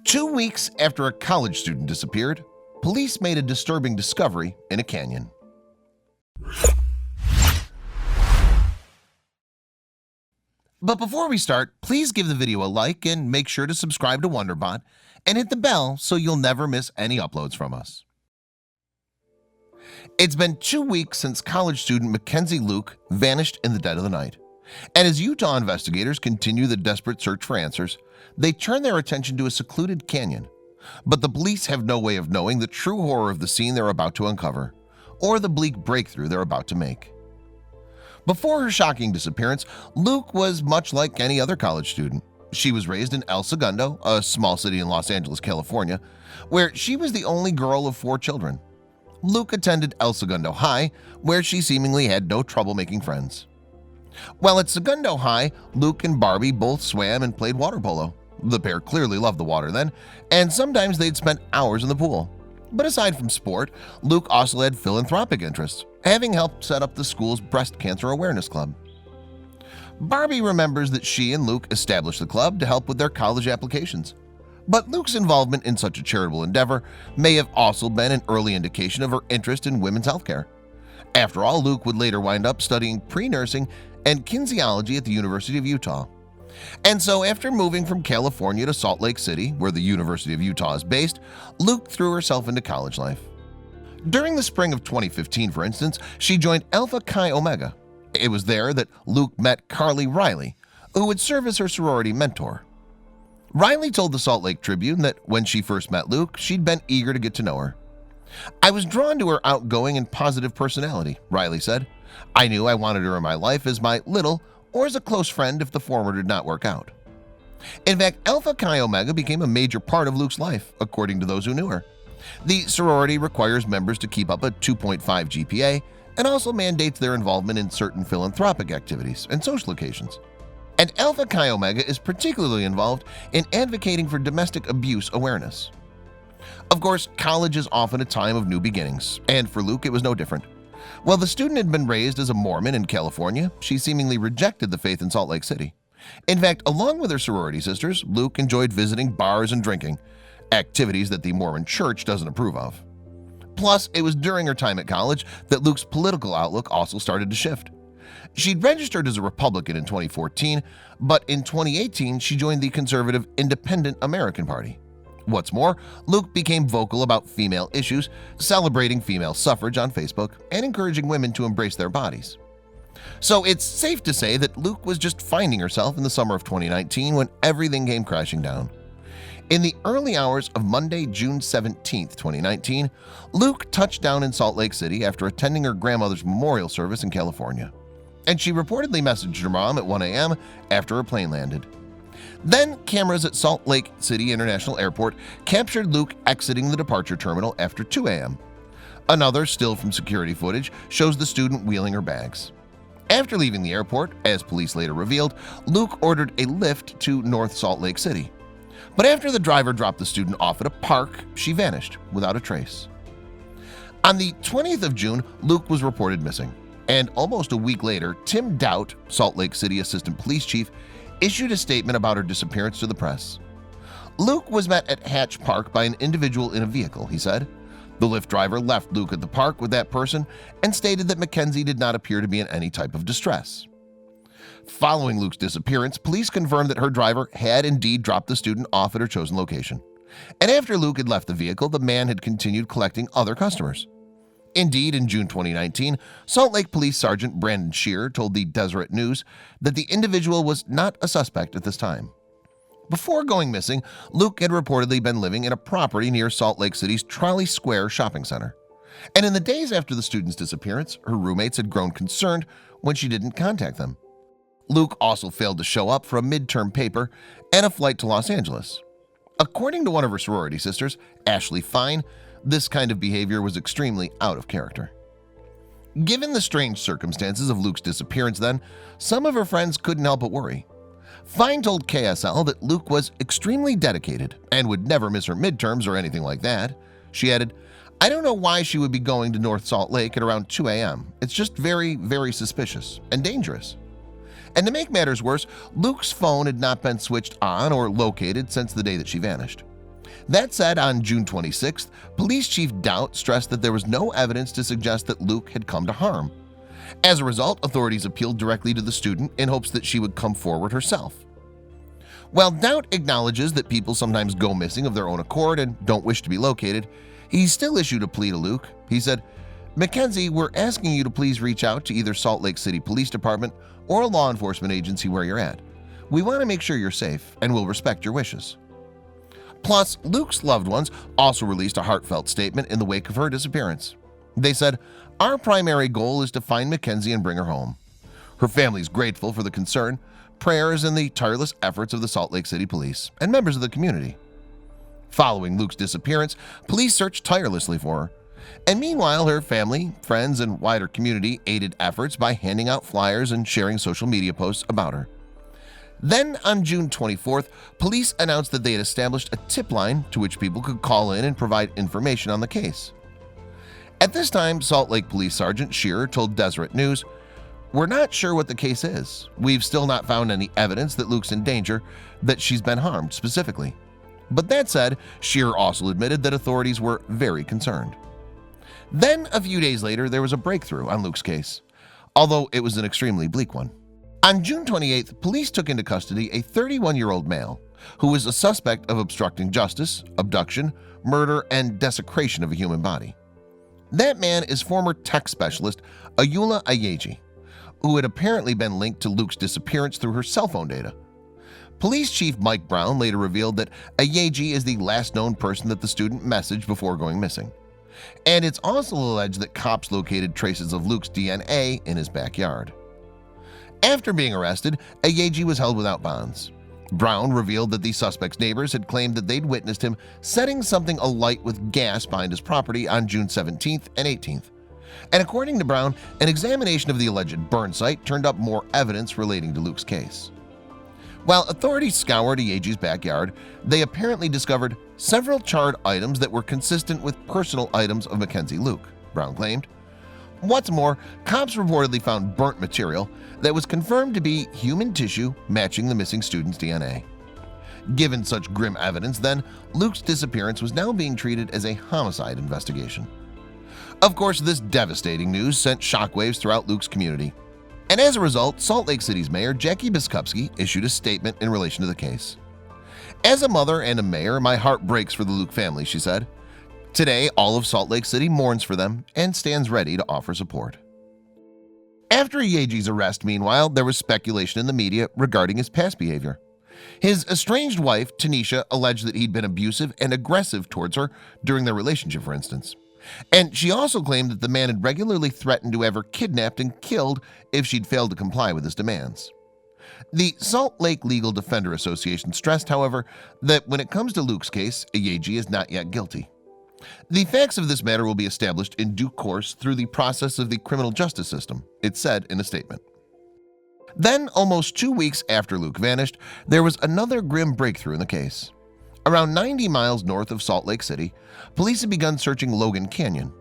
2 weeks after a college student disappeared, police made a disturbing discovery in a canyon. But before we start, please give the video a like and make sure to subscribe to WonderBot and hit the bell so you'll never miss any uploads from us. It's been 2 weeks since college student Mackenzie Lueck vanished in the dead of the night. And as Utah investigators continue the desperate search for answers, they turn their attention to a secluded canyon. But the police have no way of knowing the true horror of the scene they're about to uncover, or the bleak breakthrough they're about to make. Before her shocking disappearance, Lueck was much like any other college student. She was raised in El Segundo, a small city in Los Angeles, California, where she was the only girl of 4 children. Lueck attended El Segundo High, where she seemingly had no trouble making friends. While at Segundo High, Lueck and Barbie both swam and played water polo. The pair clearly loved the water then, and sometimes they'd spent hours in the pool. But aside from sport, Lueck also had philanthropic interests, having helped set up the school's breast cancer awareness club. Barbie remembers that she and Lueck established the club to help with their college applications. But Lueck's involvement in such a charitable endeavor may have also been an early indication of her interest in women's healthcare. After all, Lueck would later wind up studying pre-nursing and kinesiology at the University of Utah. And so after moving from California to Salt Lake City, where the University of Utah is based, Lueck threw herself into college life. During the spring of 2015, for instance, she joined Alpha Chi Omega. It was there that Lueck met Carly Riley, who would serve as her sorority mentor. Riley told the Salt Lake Tribune that when she first met Lueck, she'd been eager to get to know her. "I was drawn to her outgoing and positive personality," Riley said. "I knew I wanted her in my life as my little or as a close friend if the former did not work out." In fact, Alpha Chi Omega became a major part of Lueck's life, according to those who knew her. The sorority requires members to keep up a 2.5 GPA and also mandates their involvement in certain philanthropic activities and social occasions. And Alpha Chi Omega is particularly involved in advocating for domestic abuse awareness. Of course, college is often a time of new beginnings, and for Lueck it was no different. While the student had been raised as a Mormon in California, she seemingly rejected the faith in Salt Lake City. In fact, along with her sorority sisters, Lueck enjoyed visiting bars and drinking, activities that the Mormon Church doesn't approve of. Plus, it was during her time at college that Lueck's political outlook also started to shift. She'd registered as a Republican in 2014, but in 2018 she joined the conservative Independent American Party. What's more, Lueck became vocal about female issues, celebrating female suffrage on Facebook and encouraging women to embrace their bodies. So it's safe to say that Lueck was just finding herself in the summer of 2019 when everything came crashing down. In the early hours of Monday, June 17, 2019, Lueck touched down in Salt Lake City after attending her grandmother's memorial service in California. And she reportedly messaged her mom at 1 a.m. after her plane landed. Then cameras at Salt Lake City International Airport captured Lueck exiting the departure terminal after 2 a.m. Another still from security footage shows the student wheeling her bags. After leaving the airport, as police later revealed, Lueck ordered a lift to North Salt Lake City. But after the driver dropped the student off at a park, she vanished without a trace. On the 20th of June, Lueck was reported missing. And almost a week later, Tim Doubt, Salt Lake City Assistant Police Chief, issued a statement about her disappearance to the press. Lueck was met at Hatch Park by an individual in a vehicle, he said. The Lyft driver left Lueck at the park with that person and stated that Mackenzie did not appear to be in any type of distress. Following Lueck's disappearance, police confirmed that her driver had indeed dropped the student off at her chosen location. And after Lueck had left the vehicle, the man had continued collecting other customers. Indeed, in June 2019, Salt Lake Police Sergeant Brandon Shear told the Deseret News that the individual was not a suspect at this time. Before going missing, Lueck had reportedly been living in a property near Salt Lake City's Trolley Square shopping center. And in the days after the student's disappearance, her roommates had grown concerned when she didn't contact them. Lueck also failed to show up for a midterm paper and a flight to Los Angeles. According to one of her sorority sisters, Ashley Fine, this kind of behavior was extremely out of character. Given the strange circumstances of Lueck's disappearance then, some of her friends couldn't help but worry. Fine told KSL that Lueck was extremely dedicated and would never miss her midterms or anything like that. She added, "I don't know why she would be going to North Salt Lake at around 2 a.m. It's just very, very suspicious and dangerous." And to make matters worse, Lueck's phone had not been switched on or located since the day that she vanished. That said, on June 26th, Police Chief Doubt stressed that there was no evidence to suggest that Luke had come to harm. As a result, authorities appealed directly to the student in hopes that she would come forward herself. While Doubt acknowledges that people sometimes go missing of their own accord and don't wish to be located, he still issued a plea to Luke. He said, "Mackenzie, we're asking you to please reach out to either Salt Lake City Police Department or a law enforcement agency where you're at. We want to make sure you're safe and will respect your wishes." Plus, Luke's loved ones also released a heartfelt statement in the wake of her disappearance. They said, "Our primary goal is to find Mackenzie and bring her home. Her family is grateful for the concern, prayers, and the tireless efforts of the Salt Lake City Police and members of the community." Following Luke's disappearance, police searched tirelessly for her. And meanwhile, her family, friends, and wider community aided efforts by handing out flyers and sharing social media posts about her. Then, on June 24th, police announced that they had established a tip line to which people could call in and provide information on the case. At this time, Salt Lake Police Sergeant Shearer told Deseret News, "We're not sure what the case is. We've still not found any evidence that Luke's in danger, that she's been harmed specifically." But that said, Shearer also admitted that authorities were very concerned. Then, a few days later, there was a breakthrough on Luke's case, although it was an extremely bleak one. On June 28th, police took into custody a 31-year-old male who was a suspect of obstructing justice, abduction, murder, and desecration of a human body. That man is former tech specialist Ayula Ayeji, who had apparently been linked to Luke's disappearance through her cell phone data. Police Chief Mike Brown later revealed that Ayeji is the last known person that the student messaged before going missing. And it's also alleged that cops located traces of Luke's DNA in his backyard. After being arrested, Ayeji was held without bonds. Brown revealed that the suspect's neighbors had claimed that they'd witnessed him setting something alight with gas behind his property on June 17th and 18th. And according to Brown, an examination of the alleged burn site turned up more evidence relating to Luke's case. While authorities scoured Ayeji's backyard, they apparently discovered several charred items that were consistent with personal items of Mackenzie Lueck, Brown claimed. What's more, cops reportedly found burnt material that was confirmed to be human tissue matching the missing student's DNA. Given such grim evidence, then, Luke's disappearance was now being treated as a homicide investigation. Of course, this devastating news sent shockwaves throughout Luke's community. And as a result, Salt Lake City's mayor, Jackie Biskupski, issued a statement in relation to the case. "As a mother and a mayor, my heart breaks for the Lueck family," she said. "Today, all of Salt Lake City mourns for them and stands ready to offer support." After Ayeji's arrest, meanwhile, there was speculation in the media regarding his past behavior. His estranged wife, Tanisha, alleged that he'd been abusive and aggressive towards her during their relationship, for instance. And she also claimed that the man had regularly threatened to have her kidnapped and killed if she'd failed to comply with his demands. The Salt Lake Legal Defender Association stressed, however, that when it comes to Luke's case, Ayeji is not yet guilty. The facts of this matter will be established in due course through the process of the criminal justice system, it said in a statement. Then, almost 2 weeks after Luke vanished, there was another grim breakthrough in the case. Around 90 miles north of Salt Lake City, police had begun searching Logan Canyon,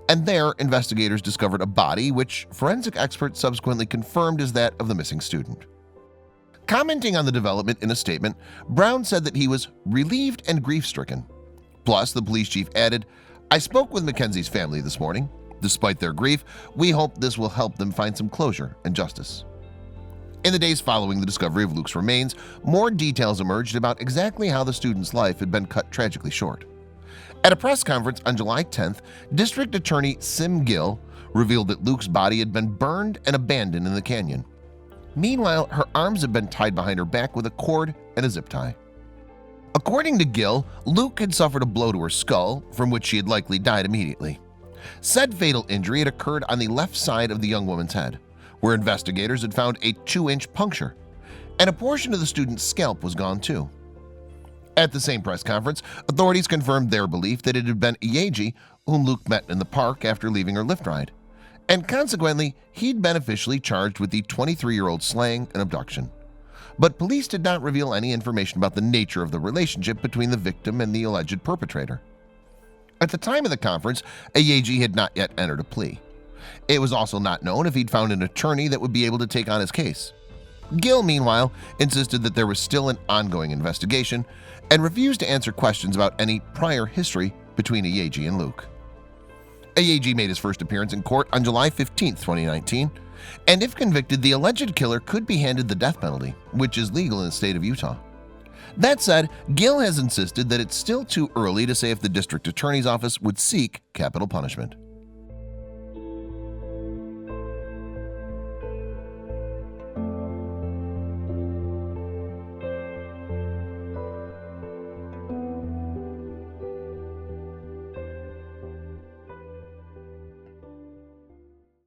and there investigators discovered a body which forensic experts subsequently confirmed as that of the missing student. Commenting on the development in a statement, Brown said that he was relieved and grief-stricken. Plus, the police chief added, "I spoke with Mackenzie's family this morning. Despite their grief, we hope this will help them find some closure and justice." In the days following the discovery of Luke's remains, more details emerged about exactly how the student's life had been cut tragically short. At a press conference on July 10th, District Attorney Sim Gill revealed that Luke's body had been burned and abandoned in the canyon. Meanwhile, her arms had been tied behind her back with a cord and a zip tie. According to Gill, Luke had suffered a blow to her skull, from which she had likely died immediately. Said fatal injury had occurred on the left side of the young woman's head, where investigators had found a 2-inch puncture, and a portion of the student's scalp was gone too. At the same press conference, authorities confirmed their belief that it had been Ayeji whom Luke met in the park after leaving her Lyft ride, and consequently, he'd been officially charged with the 23-year-old slaying and abduction. But police did not reveal any information about the nature of the relationship between the victim and the alleged perpetrator. At the time of the conference, Ayeji had not yet entered a plea. It was also not known if he'd found an attorney that would be able to take on his case. Gill, meanwhile, insisted that there was still an ongoing investigation and refused to answer questions about any prior history between Ayeji and Lueck. Ayeji made his first appearance in court on July 15, 2019, and if convicted, the alleged killer could be handed the death penalty, which is legal in the state of Utah. That said, Gill has insisted that it's still too early to say if the district attorney's office would seek capital punishment.